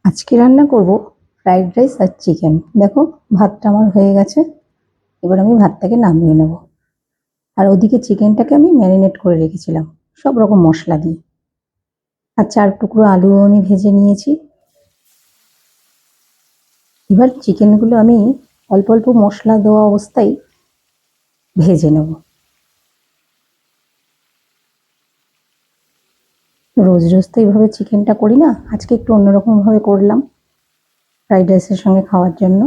আজকে রান্না করব ফ্রাইড রাইস আর চিকেন। দেখো, ভাতটা আমার হয়ে গেছে। এবার আমি ভাতটাকে নামিয়ে নেব। আর ওদিকে চিকেনটাকে আমি ম্যারিনেট করে রেখেছিলাম সব রকম মশলা দিয়ে। আর 4 টুকরো আলুও আমি ভেজে নিয়েছি। এবার চিকেনগুলো আমি অল্প অল্প মশলা দেওয়া অবস্থায় ভেজে নেব। রোজ রোজ তো এইভাবে চিকেনটা করি না, আজকে একটু অন্যরকম ভাবে করলাম ফ্রাইড রাইসের সঙ্গে খাওয়ার জন্য।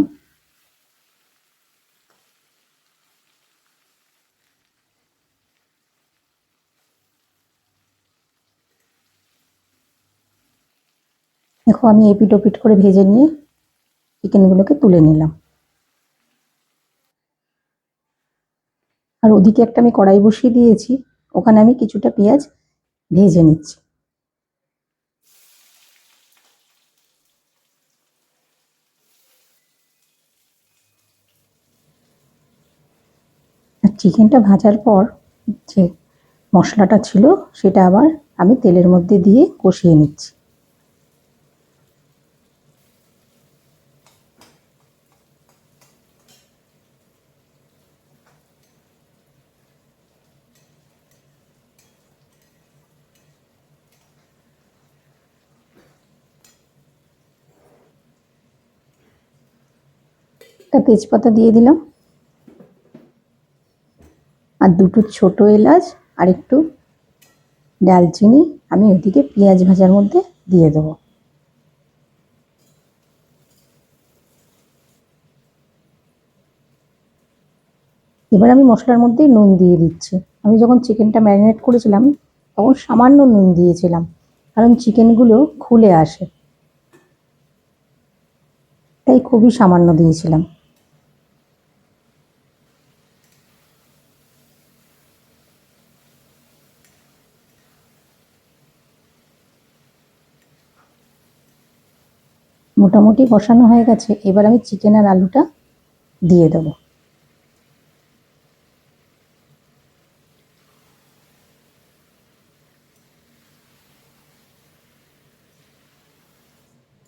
দেখো, আমি এপিট ওপিট করে ভেজে নিয়ে চিকেনগুলোকে তুলে নিলাম। আর ওদিকে একটা আমি কড়াই বসিয়ে দিয়েছি, ওখানে আমি কিছুটা পেঁয়াজ ভেজে নিচ্ছি। আর চিকেনটা ভাজার পর যে মশলাটা ছিল সেটা আবার আমি তেলের মধ্যে দিয়ে কষিয়ে নিচ্ছি। একটা তেজপাতা দিয়ে দিলাম, আর দুটো ছোট এলাচ আর একটু ডালচিনি আমি ওদিকে পেঁয়াজ ভাজার মধ্যে দিয়ে দেবো। এবার আমি মশলার মধ্যে নুন দিয়ে দিচ্ছি। আমি যখন চিকেনটা ম্যারিনেট করেছিলাম তখন সামান্য নুন দিয়েছিলাম, কারণ চিকেনগুলো খুলে আসে, তাই খুবই সামান্য দিয়েছিলাম। মোটামুটি কষানো হয়ে গেছে, এবার আমি চিকেন আর আলুটা দিয়ে দেবো।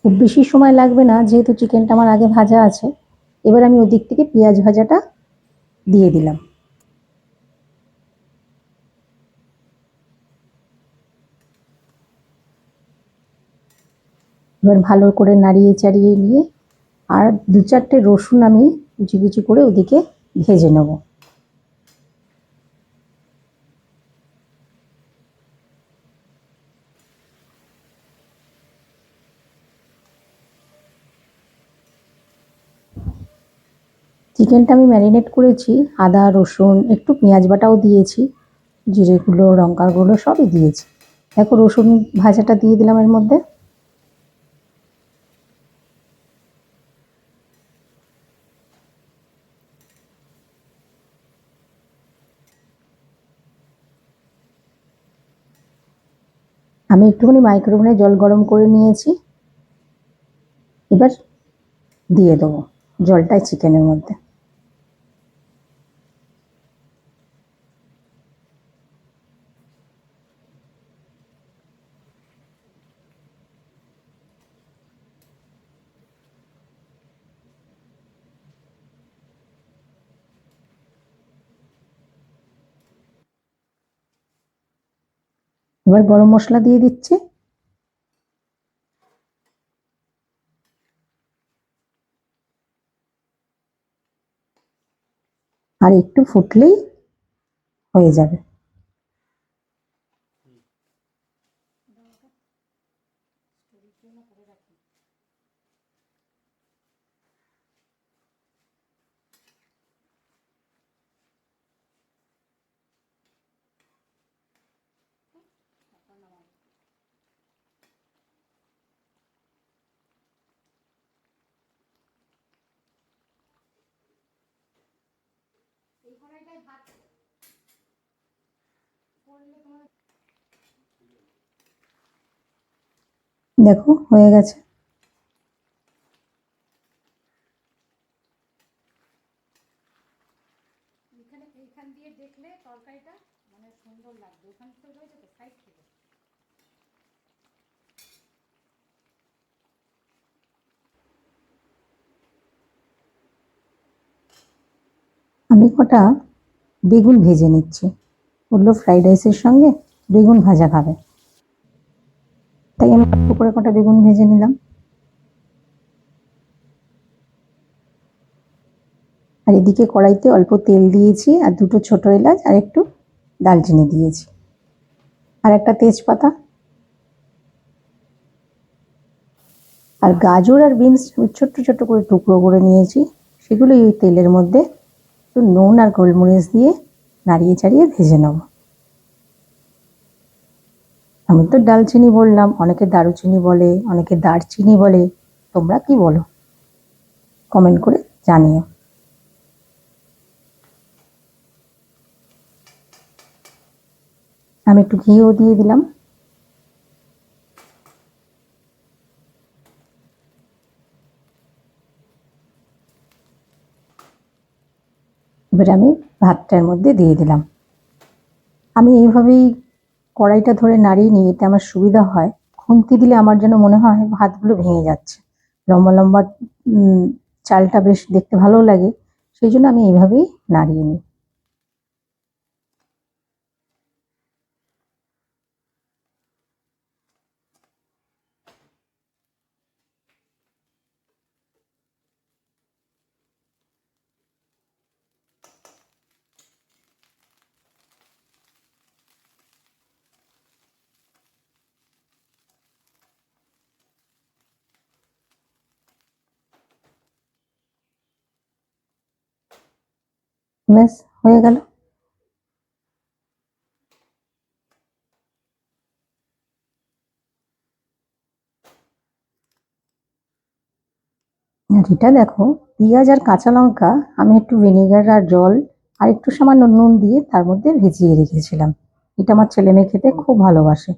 খুব বেশি সময় লাগবে না, যেহেতু চিকেনটা আমার আগে ভাজা আছে। এবার আমি ওদিক থেকে পেঁয়াজ ভাজাটা দিয়ে দিলাম। এবার ভালো করে নাড়িয়ে চাড়িয়ে নিয়ে আর 2-4টে রসুন আমি কুচি কুচি করে ওদিকে ভেজে নেব। চিকেনটা আমি ম্যারিনেট করেছি, আদা রসুন একটু পেঁয়াজ বাটাও দিয়েছি, জিরে গুঁড়ো লঙ্কার গুঁড়ো সবই দিয়েছি। দেখো, রসুন ভাজাটা দিয়ে দিলাম এর মধ্যে। আমি একটুখানি মাইক্রোওভেনে জল গরম করে নিয়েছি, এবার দিয়ে দেবো জলটাই চিকেনের মধ্যে। এবার গরম মশলা দিয়ে দিচ্ছি। আর একটু ফুটলেই হয়ে যাবে। দেখো, হয়ে গেছে। এইখান দিয়ে দেখলে তরকারিটা মানে সুন্দর লাগবে, ওখান থেকে রয়েছে তো সাইড থেকে। আমি কটা বেগুন ভেজে নিচ্ছি। বললো ফ্রাইড রাইসের সঙ্গে বেগুন ভাজা খাবে, তাই আমি অল্প করে কটা বেগুন ভেজে নিলাম। আর এদিকে কড়াইতে অল্প তেল দিয়েছি আর দুটো ছোট এলাচ আর একটু দারচিনি দিয়েছি আর একটা তেজপাতা। আর গাজর আর বিনস ছোট্ট ছোট্ট করে টুকরো করে নিয়েছি, সেগুলো এই তেলের মধ্যে একটু নুন আর গোলমরিচ দিয়ে নাড়িয়ে চাড়িয়ে ভেজে নেব। আমি তো ডালচিনি বললাম, অনেকে দারুচিনি বলে, অনেকে দারচিনি বলে, তোমরা কি বলো কমেন্ট করে জানিও। আমি একটু ঘিও দিয়ে দিলাম। এবার আমি ভাতটার মধ্যে দিয়ে দিলাম। আমি এইভাবেই কড়াইটা ধরে নাড়িয়ে নিই, এতে আমার সুবিধা হয়। খুন্তি দিলে আমার যেন মনে হয় ভাতগুলো ভেঙে যাচ্ছে। লম্বা লম্বা চালটা বেশ দেখতে ভালো লাগে, সেই জন্য আমি এইভাবেই নাড়িয়ে নিই। ব্যাস হয়ে গেল। আর এটা দেখো, পেঁয়াজ আর কাঁচা লঙ্কা আমি একটু ভিনেগার আর জল আর একটু সামান্য নুন দিয়ে তার মধ্যে ভিজিয়ে রেখেছিলাম। এটা আমার ছেলে মেয়ে খেতে খুব ভালোবাসে।